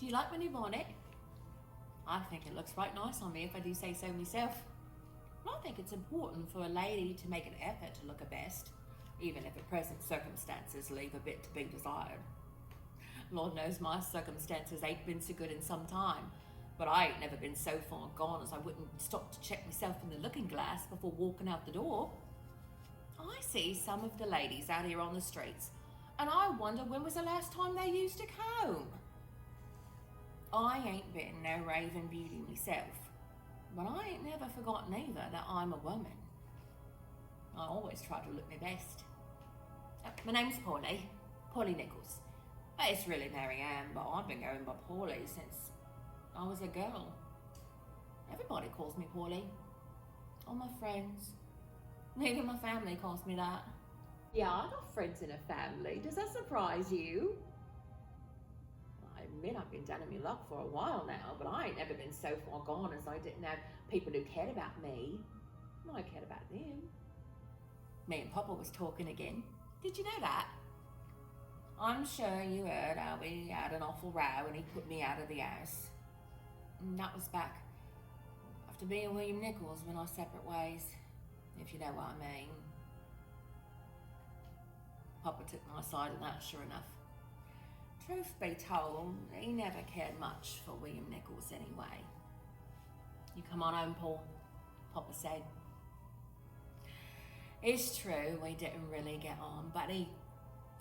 Do you like my new bonnet? I think it looks right nice on me if I do say so myself. I think it's important for a lady to make an effort to look her best, even if at present circumstances leave a bit to be desired. Lord knows my circumstances ain't been so good in some time, but I ain't never been so far gone as I wouldn't stop to check myself in the looking glass before walking out the door. I see some of the ladies out here on the streets, and I wonder when was the last time they used a comb. I ain't been no raving beauty myself, but I ain't never forgotten either that I'm a woman. I always try to look my best. My name's Polly Nichols. It's really Mary Ann, but I've been going by Polly since I was a girl. Everybody calls me Polly. All my friends. Even my family calls me that. Yeah, I've got friends in a family. Does that surprise you? I admit I've been down in my luck for a while now, but I ain't never been so far gone as I didn't have people who cared about me. I cared about them. Me and Papa was talking again. Did you know that? I'm sure you heard how we had an awful row and he put me out of the house. And that was back after me and William Nichols went our separate ways, if you know what I mean. Papa took my side of that, sure enough. Truth be told, he never cared much for William Nichols anyway. You come on home, Paul, Papa said. It's true, we didn't really get on, but he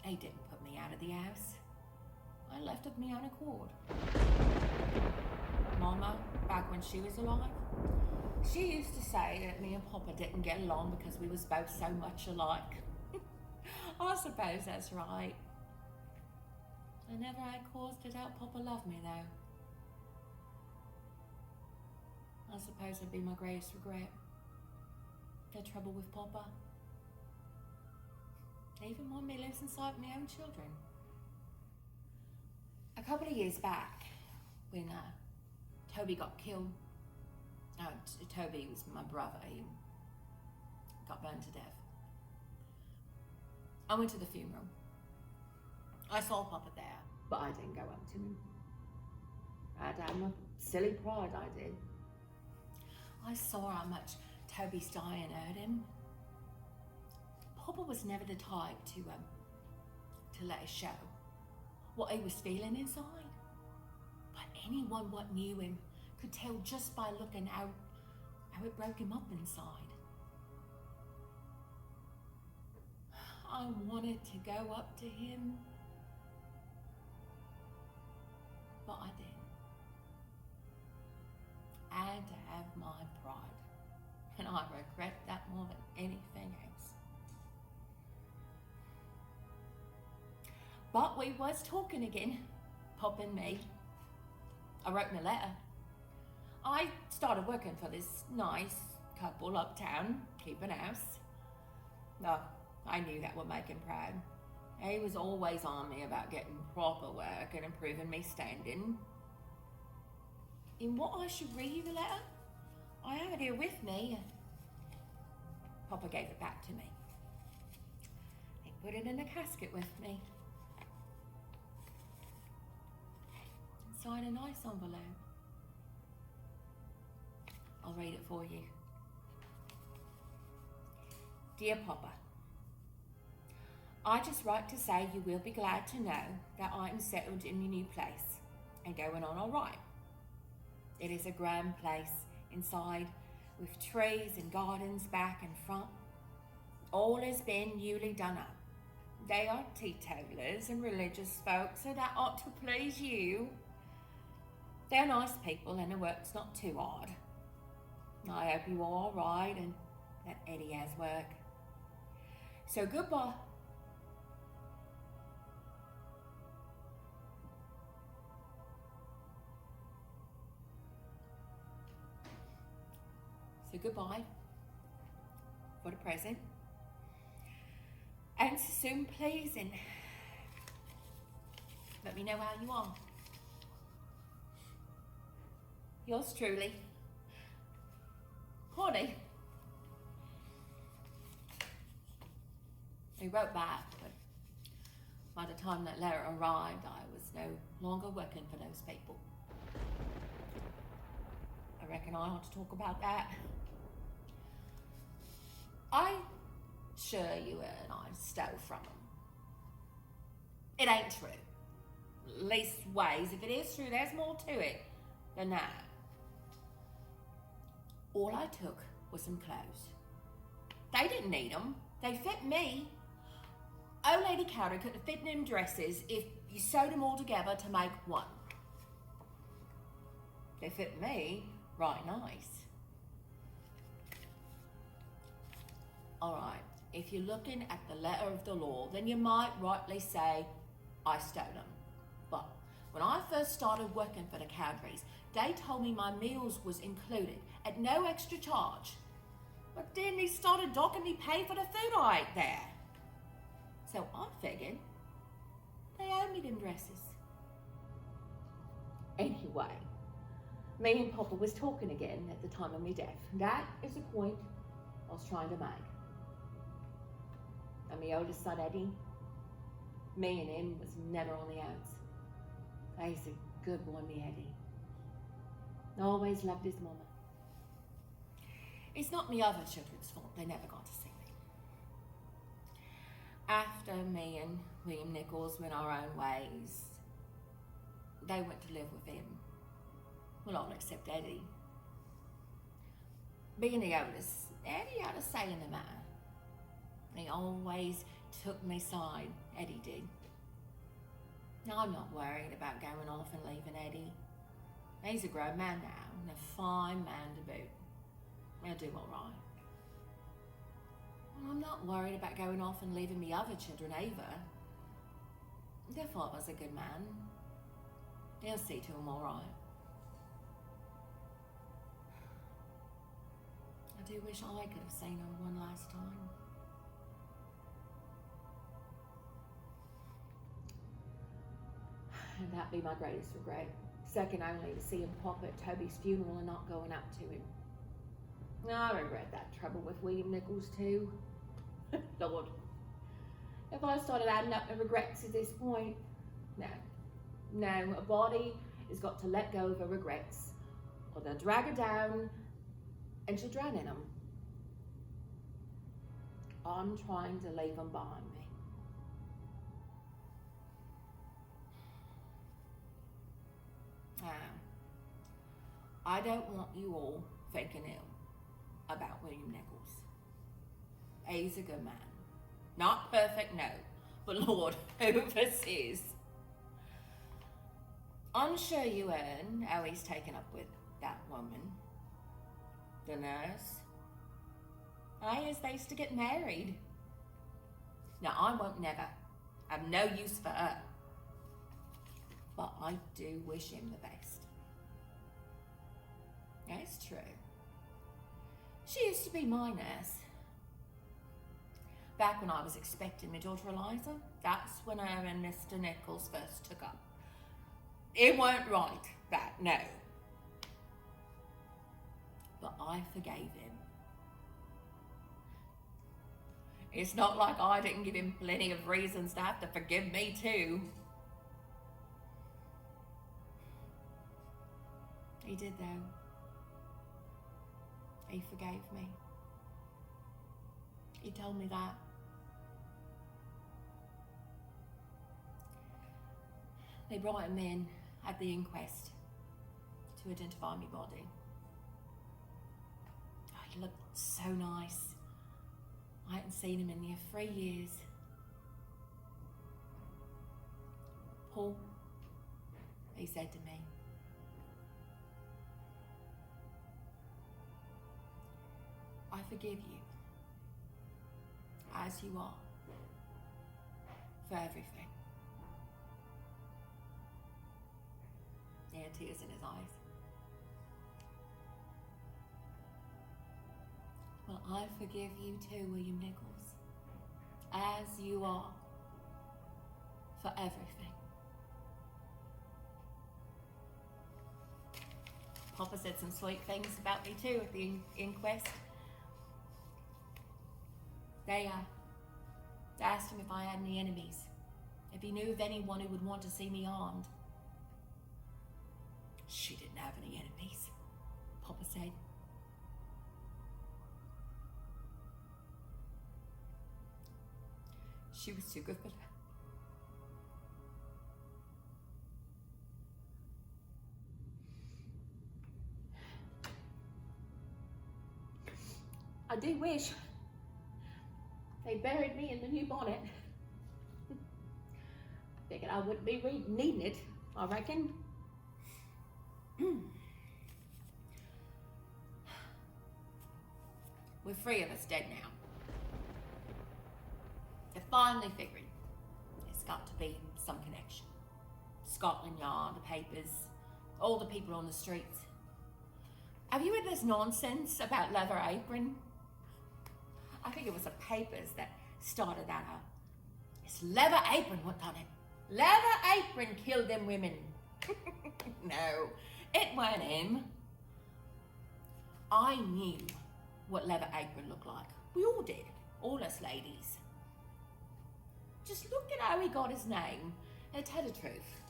didn't put me out of the house. I left of my own accord. Mama, back when she was alive, she used to say that me and Papa didn't get along because we was both so much alike. I suppose that's right. I never had cause to doubt Papa loved me though. I suppose it'd be my greatest regret. The trouble with Papa. Even when me lives inside my own children. A couple of years back, when Toby got killed, Toby was my brother, he got burned to death. I went to the funeral. I saw Papa there, but I didn't go up to him. I'd had my silly pride, I did. I saw how much Toby's dying hurt him. Papa was never the type to let it show what he was feeling inside. But anyone what knew him could tell just by looking how it broke him up inside. I wanted to go up to him, but I didn't. I had to have my pride, and I regret that more than anything else. But we was talking again, Pop and me. I wrote me a letter. I started working for this nice couple uptown, keeping house. No, I knew that would make him proud. He was always on me about getting proper work and improving me standing. In what I should read you the letter, I have it here with me. Papa gave it back to me. He put it in a casket with me. Inside a nice envelope. I'll read it for you. Dear Papa, I just write to say you will be glad to know that I am settled in my new place and going on all right. It is a grand place inside with trees and gardens back and front. All has been newly done up. They are teetotalers and religious folk, so that ought to please you. They're nice people and the work's not too hard. I hope you are all right and that Eddie has work. So goodbye. So goodbye for the present. And soon please, and let me know how you are. Yours truly, Polly. He wrote back, but By the time that letter arrived, I was no longer working for those people. I reckon I ought to talk about that. I assure you and I stole from them. It ain't true. Leastways, if it is true, there's more to it than that. All I took was some clothes. They didn't need them. They fit me. Old Lady Cowder could have fit them dresses if you sewed them all together to make one. They fit me right nice. All right, if you're looking at the letter of the law, then you might rightly say I stole them. But when I first started working for the Cowdreys, they told me my meals was included at no extra charge. But then they started docking me pay for the food I ate there. So I figured they owe me them dresses. Anyway, me and Papa was talking again at the time of my death. That is the point I was trying to make. And my oldest son, Eddie, me and him was never on the outs. He's a good boy, me Eddie. I always loved his mama. It's not me other children's fault they never got to see me. After me and William Nichols went our own ways, they went to live with him. Well, all except Eddie. Being the oldest, Eddie had a say in the matter. He always took me side, Eddie did. Now, I'm not worried about going off and leaving Eddie. He's a grown man now, and a fine man to boot. He'll do all right. And I'm not worried about going off and leaving me other children either. Their father's a good man. He'll see to them all right. I do wish I could have seen her one last time. And that'd be my greatest regret. Second only to see him pop at Toby's funeral and not going up to him. I regret that trouble with William Nichols too. Lord, if I started adding up the regrets at this point, no, a body has got to let go of her regrets, or they'll drag her down and she'll drown in them. I'm trying to leave them behind me. I don't want you all thinking ill about William Nichols. He's a good man. Not perfect, no, but Lord, overseas. I'm sure you heard how he's taken up with that woman, the nurse. I as they used to get married. Now, I won't never have no use for her, but I do wish him the best. That's true. She used to be my nurse. Back when I was expecting my daughter Eliza, that's when her and Mr. Nichols first took up. It weren't right, that, no. But I forgave him. It's not like I didn't give him plenty of reasons to have to forgive me too. He did though. He forgave me. He told me that. They brought him in at the inquest to identify my body. Oh, he looked so nice. I hadn't seen him in near 3 years. Paul, he said to me, I forgive you, as you are, for everything. He had tears in his eyes. Well, I forgive you too, William Nichols, as you are, for everything. Papa said some sweet things about me too at the inquest. They asked him if I had any enemies. if he knew of anyone who would want to see me armed. She didn't have any enemies, Papa said. She was too good for that. I do wish they buried me in the new bonnet. Figured I wouldn't be needing it, I reckon. We're 3 of us dead now. They're finally figuring there's got to be some connection. Scotland Yard, the papers, all the people on the streets. Have you heard this nonsense about Leather Apron? I think it was the papers that started that up. It's Leather Apron what done it. Leather Apron killed them women. No, it weren't him. I knew what Leather Apron looked like. We all did, all us ladies. Just look at how he got his name. And tell the truth,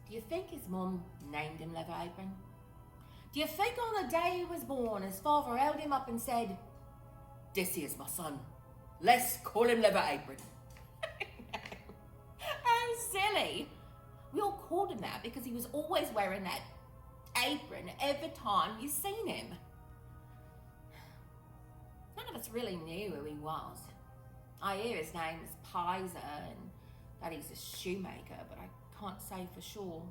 do you think his mum named him Leather Apron? Do you think on the day he was born, his father held him up and said, "This is my son. Let's call him Leather Apron"? No. How silly. We all called him that because he was always wearing that apron every time you seen him. None of us really knew who he was. I hear his name is Pizer and that he's a shoemaker, but I can't say for sure.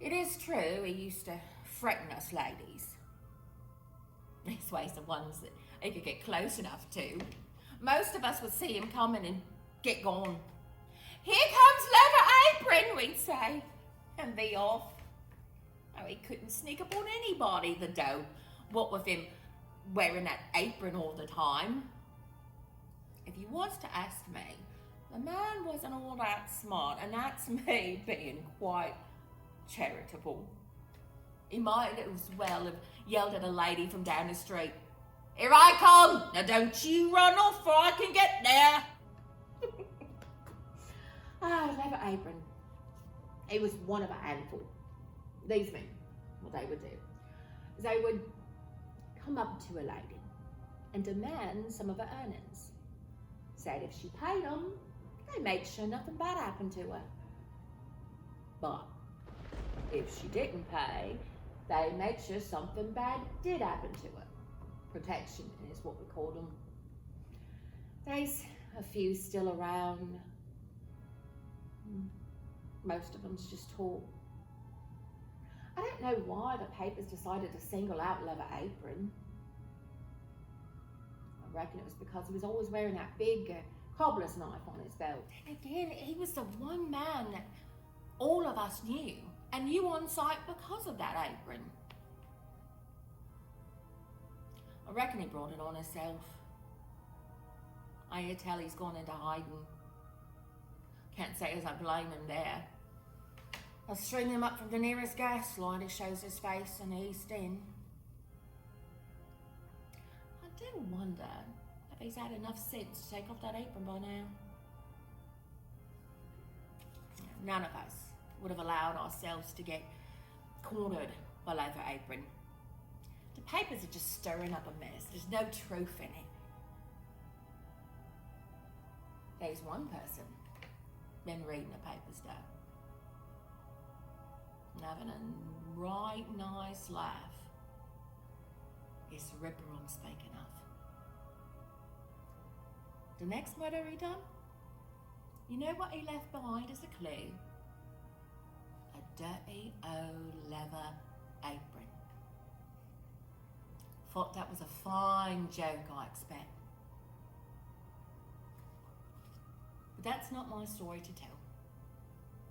It is true he used to threaten us ladies. These ways the ones that he could get close enough to. Most of us would see him coming and get gone. "Here comes Leather Apron," we'd say, and be off. Oh, he couldn't sneak up on anybody, the dough, what with him wearing that apron all the time. If you was to ask me, the man wasn't all that smart, and that's me being quite charitable. He might as well have yelled at a lady from down the street, "Here I come! Now don't you run off before I can get there!" Leather Apron. He was one of a handful. These men, what they would do is they would come up to a lady and demand some of her earnings. Said if she paid them, they made sure nothing bad happened to her. But if she didn't pay, they made sure something bad did happen to her. Protection is what we called them. There's a few still around. Most of them's just talk. I don't know why the papers decided to single out Leather Apron. I reckon it was because he was always wearing that big cobbler's knife on his belt. And again, he was the one man that all of us knew, and knew on sight because of that apron. I reckon he brought it on himself. I hear tell he's gone into hiding. Can't say as I blame him there. I'll string him up from the nearest gas line who shows his face in the East End. I do wonder if he's had enough sense to take off that apron by now. None of us would have allowed ourselves to get cornered by Leather Apron. The papers are just stirring up a mess. There's no truth in it. There's one person been reading the papers though, and having a right nice laugh. It's the Ripper I'm speaking of. The next murder he done, you know what he left behind as a clue? A dirty old leather apron. Thought that was a fine joke, I expect. But that's not my story to tell.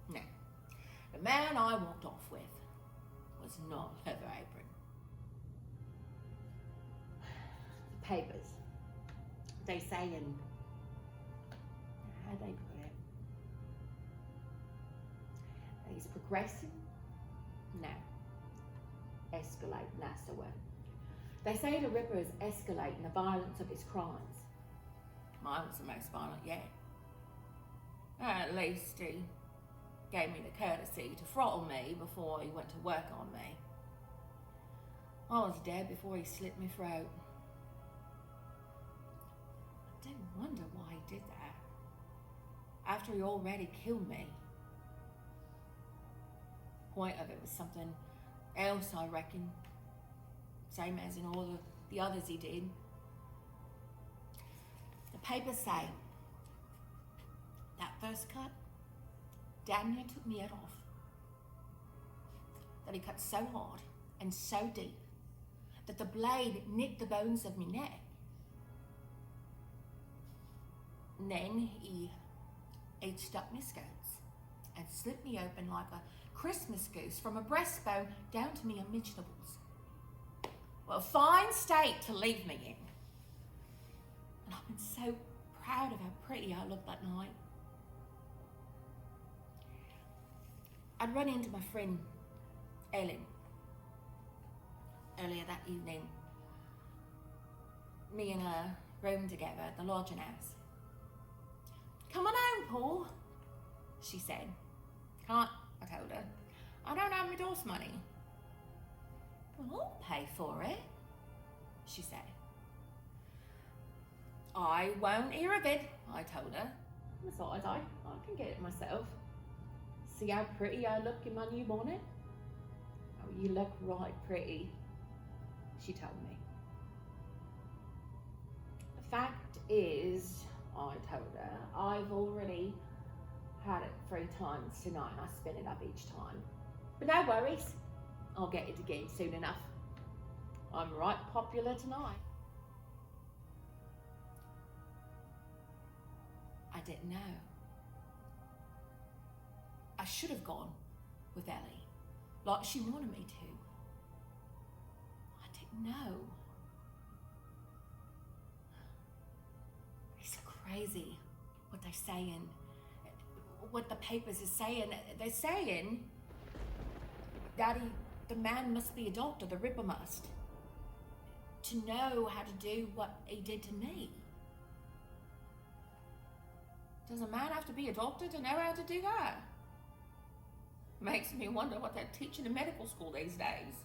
No. The man I walked off with was not Leather Apron. The papers, they say in, how they put it, he's progressing? No. Escalating, that's the word. They say the Ripper is escalating the violence of his crimes. Mine was the most violent yet. At least he gave me the courtesy to throttle me before he went to work on me. I was dead before he slit my throat. I do wonder why he did that, after he already killed me. The point of it was something else, I reckon. Same as in all the others he did. The papers say that first cut, damn near took me head off. That he cut so hard and so deep that the blade nicked the bones of my neck. And then he stuck my skirts and slit me open like a Christmas goose from a breastbone down to me unmentionables. Well, a fine state to leave me in. And I've been so proud of how pretty I looked that night. I'd run into my friend Ellen earlier that evening. Me and her roamed together at the lodging house. "Come on home, Paul," she said. "Can't," I told her. "I don't have my DOS money." "Well, I'll pay for it," she said. "I won't hear of it," I told her. "Besides, I can get it myself. See how pretty I look in my new bonnet?" "Oh, you look right pretty," she told me. "The fact is," I told her, "I've already had it 3 times tonight and I spin it up each time. But no worries, I'll get it again soon enough. I'm right popular tonight." I didn't know. I should have gone with Ellie, like she wanted me to. I didn't know. It's crazy what they're saying, what the papers are saying. They're saying that the man must be a doctor, the Ripper must, to know how to do what he did to me. Does a man have to be a doctor to know how to do that? Makes me wonder what they're teaching in medical school these days.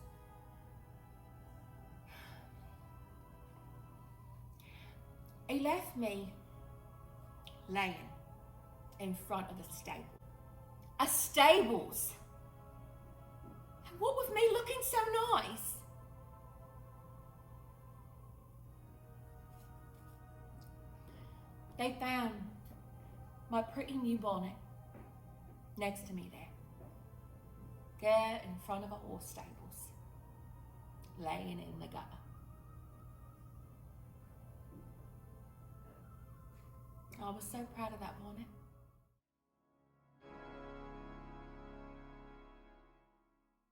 He left me laying in front of the stable. A stables! And what with me looking so nice? They found my pretty new bonnet next to me there in front of a horse stables, laying in the gutter. I was so proud of that bonnet.